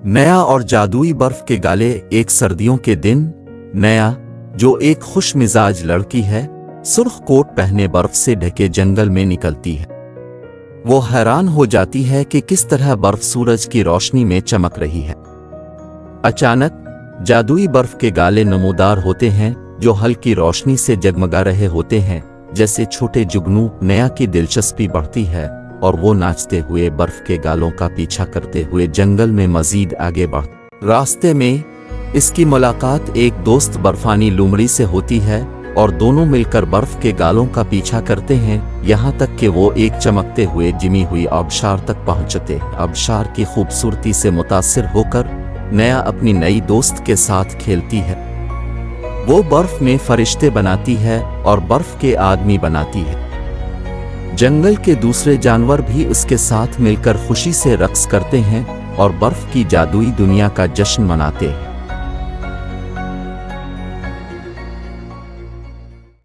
नया और जादुई बर्फ के गाले। एक सर्दियों के दिन नया, जो एक खुश मिजाज लड़की है, सुर्ख कोट पहने बर्फ से ढके जंगल में निकलती है। वो हैरान हो जाती है कि किस तरह बर्फ सूरज की रोशनी में चमक रही है। अचानक जादुई बर्फ के गाले नमूदार होते हैं, जो हल्की रोशनी से जगमगा रहे होते हैं जैसे छोटे जुगनू। नया की दिलचस्पी बढ़ती है और वो नाचते हुए बर्फ के गालों का पीछा करते हुए जंगल में मजीद आगे बढ़। रास्ते में इसकी मुलाकात एक दोस्त बर्फानी लूमड़ी से होती है और दोनों मिलकर बर्फ के गालों का पीछा करते हैं, यहाँ तक कि वो एक चमकते हुए जिमी हुई आबशार तक पहुँचते। आबशार की खूबसूरती से मुतासिर होकर नया अपनी नई दोस्त के साथ खेलती है। वो बर्फ में फरिश्ते बनाती है और बर्फ के आदमी बनाती है। जंगल के दूसरे जानवर भी उसके साथ मिलकर खुशी से रक्स करते हैं और बर्फ की जादुई दुनिया का जश्न मनाते हैं।